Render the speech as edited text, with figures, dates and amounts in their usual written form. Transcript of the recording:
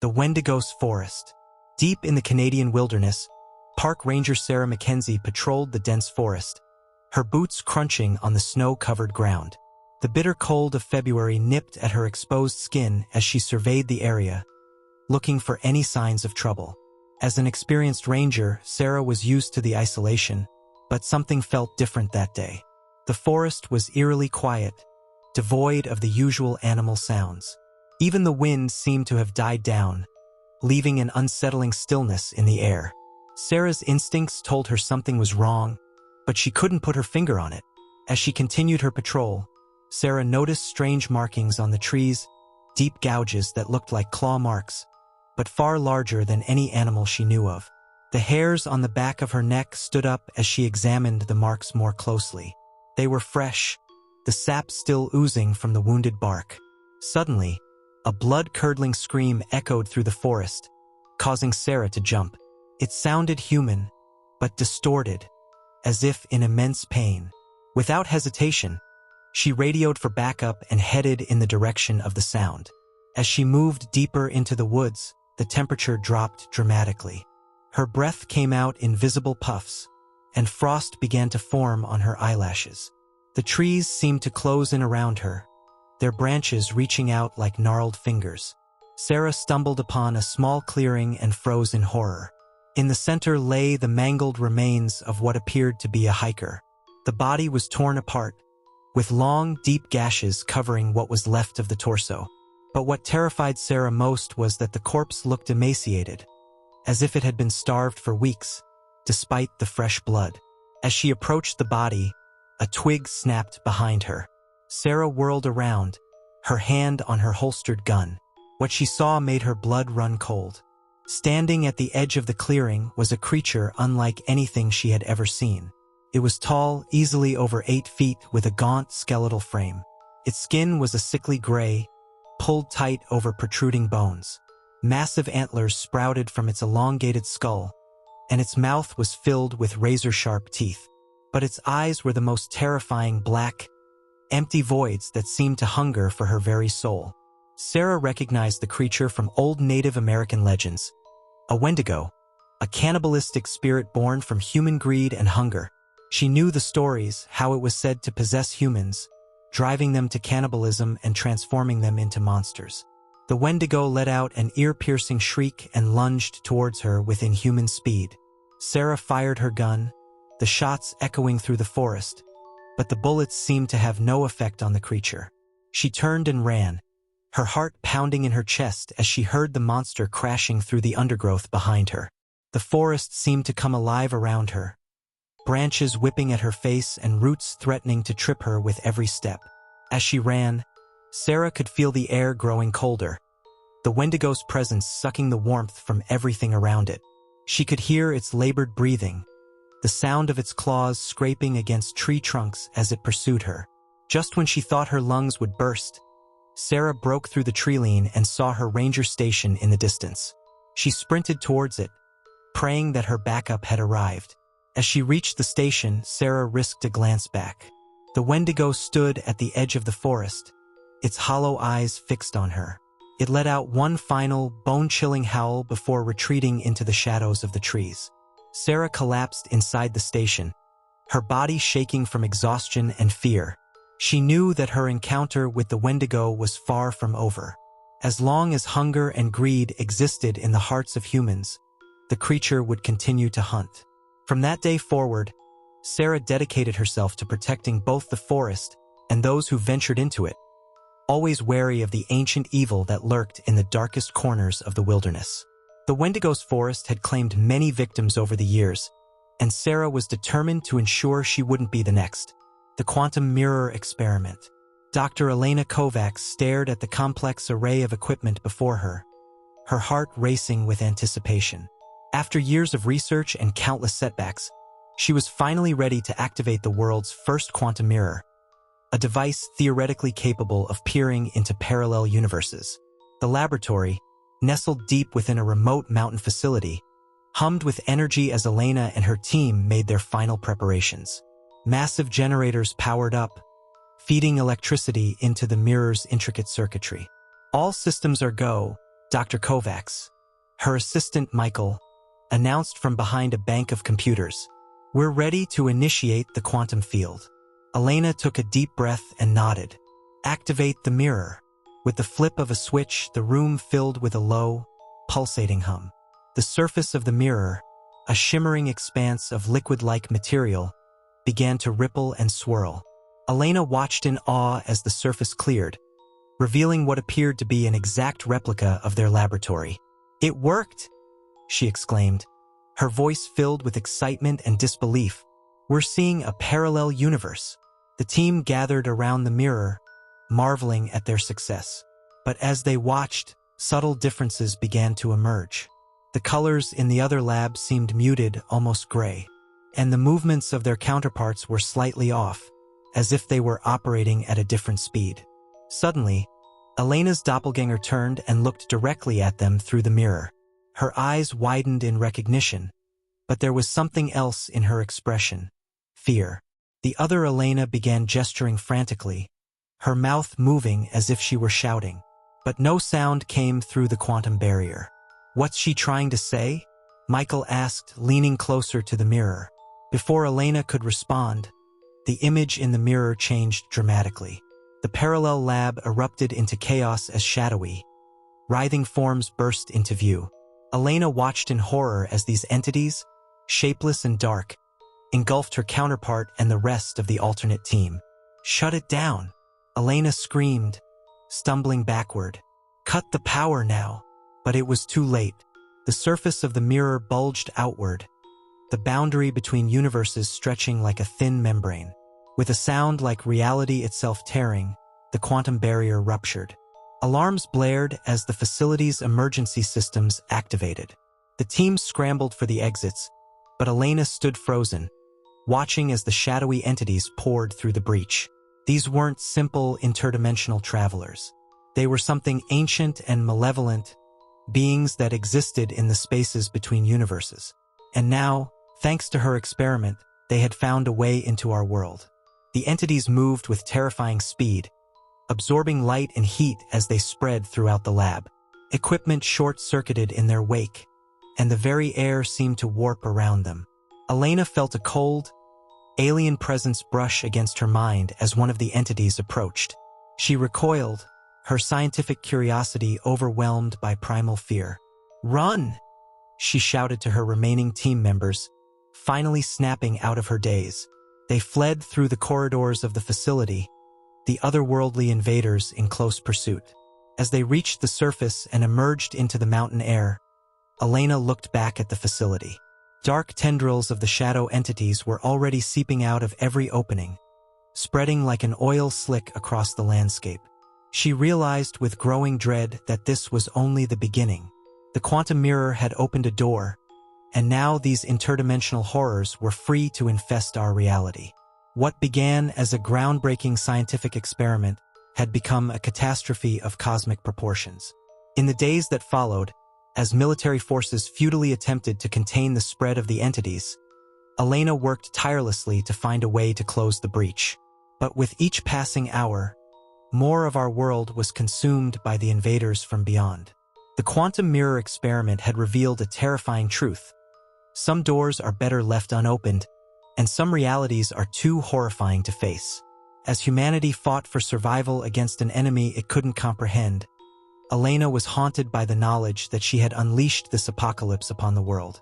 The Wendigos Forest. Deep in the Canadian wilderness, Park Ranger Sarah Mackenzie patrolled the dense forest, her boots crunching on the snow-covered ground. The bitter cold of February nipped at her exposed skin as she surveyed the area, looking for any signs of trouble. As an experienced ranger, Sarah was used to the isolation, but something felt different that day. The forest was eerily quiet, devoid of the usual animal sounds. Even the wind seemed to have died down, leaving an unsettling stillness in the air. Sarah's instincts told her something was wrong, but she couldn't put her finger on it. As she continued her patrol, Sarah noticed strange markings on the trees, deep gouges that looked like claw marks, but far larger than any animal she knew of. The hairs on the back of her neck stood up as she examined the marks more closely. They were fresh, the sap still oozing from the wounded bark. Suddenly, a blood-curdling scream echoed through the forest, causing Sarah to jump. It sounded human, but distorted, as if in immense pain. Without hesitation, she radioed for backup and headed in the direction of the sound. As she moved deeper into the woods, the temperature dropped dramatically. Her breath came out in visible puffs, and frost began to form on her eyelashes. The trees seemed to close in around her, their branches reaching out like gnarled fingers. Sarah stumbled upon a small clearing and froze in horror. In the center lay the mangled remains of what appeared to be a hiker. The body was torn apart, with long, deep gashes covering what was left of the torso. But what terrified Sarah most was that the corpse looked emaciated, as if it had been starved for weeks, despite the fresh blood. As she approached the body, a twig snapped behind her. Sarah whirled around, her hand on her holstered gun. What she saw made her blood run cold. Standing at the edge of the clearing was a creature unlike anything she had ever seen. It was tall, easily over 8 feet, with a gaunt skeletal frame. Its skin was a sickly gray, pulled tight over protruding bones. Massive antlers sprouted from its elongated skull, and its mouth was filled with razor-sharp teeth. But its eyes were the most terrifying black, empty voids that seemed to hunger for her very soul. Sarah recognized the creature from old Native American legends. A Wendigo, a cannibalistic spirit born from human greed and hunger. She knew the stories, how it was said to possess humans, driving them to cannibalism and transforming them into monsters. The Wendigo let out an ear-piercing shriek and lunged towards her with inhuman speed. Sarah fired her gun, the shots echoing through the forest, but the bullets seemed to have no effect on the creature. She turned and ran, her heart pounding in her chest as she heard the monster crashing through the undergrowth behind her. The forest seemed to come alive around her, branches whipping at her face and roots threatening to trip her with every step. As she ran, Sarah could feel the air growing colder, the Wendigo's presence sucking the warmth from everything around it. She could hear its labored breathing, the sound of its claws scraping against tree trunks as it pursued her. Just when she thought her lungs would burst, Sarah broke through the tree-line and saw her ranger station in the distance. She sprinted towards it, praying that her backup had arrived. As she reached the station, Sarah risked a glance back. The Wendigo stood at the edge of the forest, its hollow eyes fixed on her. It let out one final, bone-chilling howl before retreating into the shadows of the trees. Sarah collapsed inside the station, her body shaking from exhaustion and fear. She knew that her encounter with the Wendigo was far from over. As long as hunger and greed existed in the hearts of humans, the creature would continue to hunt. From that day forward, Sarah dedicated herself to protecting both the forest and those who ventured into it, always wary of the ancient evil that lurked in the darkest corners of the wilderness. The Wendigo's forest had claimed many victims over the years, and Sarah was determined to ensure she wouldn't be the next. The quantum mirror experiment. Dr. Elena Kovacs stared at the complex array of equipment before her, her heart racing with anticipation. After years of research and countless setbacks, she was finally ready to activate the world's first quantum mirror, a device theoretically capable of peering into parallel universes. The laboratory, nestled deep within a remote mountain facility, hummed with energy as Elena and her team made their final preparations. Massive generators powered up, feeding electricity into the mirror's intricate circuitry. All systems are go, Dr. Kovacs, her assistant Michael, announced from behind a bank of computers. "We're ready to initiate the quantum field." Elena took a deep breath and nodded. "Activate the mirror." With the flip of a switch, the room filled with a low, pulsating hum. The surface of the mirror, a shimmering expanse of liquid-like material, began to ripple and swirl. Elena watched in awe as the surface cleared, revealing what appeared to be an exact replica of their laboratory. "It worked!" she exclaimed, her voice filled with excitement and disbelief. "We're seeing a parallel universe." The team gathered around the mirror, marveling at their success. But as they watched, subtle differences began to emerge. The colors in the other lab seemed muted, almost gray, and the movements of their counterparts were slightly off, as if they were operating at a different speed. Suddenly, Elena's doppelganger turned and looked directly at them through the mirror. Her eyes widened in recognition, but there was something else in her expression: fear. The other Elena began gesturing frantically, her mouth moving as if she were shouting. But no sound came through the quantum barrier. "What's she trying to say?" Michael asked, leaning closer to the mirror. Before Elena could respond, the image in the mirror changed dramatically. The parallel lab erupted into chaos as shadowy, writhing forms burst into view. Elena watched in horror as these entities, shapeless and dark, engulfed her counterpart and the rest of the alternate team. "Shut it down!" Elena screamed, stumbling backward. "Cut the power now!" But it was too late. The surface of the mirror bulged outward, the boundary between universes stretching like a thin membrane. With a sound like reality itself tearing, the quantum barrier ruptured. Alarms blared as the facility's emergency systems activated. The team scrambled for the exits, but Elena stood frozen, watching as the shadowy entities poured through the breach. These weren't simple interdimensional travelers. They were something ancient and malevolent, beings that existed in the spaces between universes. And now, thanks to her experiment, they had found a way into our world. The entities moved with terrifying speed, absorbing light and heat as they spread throughout the lab. Equipment short-circuited in their wake, and the very air seemed to warp around them. Elena felt a cold, alien presence brush against her mind as one of the entities approached. She recoiled, her scientific curiosity overwhelmed by primal fear. "Run!" she shouted to her remaining team members, finally snapping out of her daze. They fled through the corridors of the facility, the otherworldly invaders in close pursuit. As they reached the surface and emerged into the mountain air, Elena looked back at the facility. Dark tendrils of the shadow entities were already seeping out of every opening, spreading like an oil slick across the landscape. She realized with growing dread that this was only the beginning. The quantum mirror had opened a door, and now these interdimensional horrors were free to infest our reality. What began as a groundbreaking scientific experiment had become a catastrophe of cosmic proportions. In the days that followed, as military forces futilely attempted to contain the spread of the entities, Elena worked tirelessly to find a way to close the breach. But with each passing hour, more of our world was consumed by the invaders from beyond. The quantum mirror experiment had revealed a terrifying truth. Some doors are better left unopened, and some realities are too horrifying to face. As humanity fought for survival against an enemy it couldn't comprehend, Elena was haunted by the knowledge that she had unleashed this apocalypse upon the world.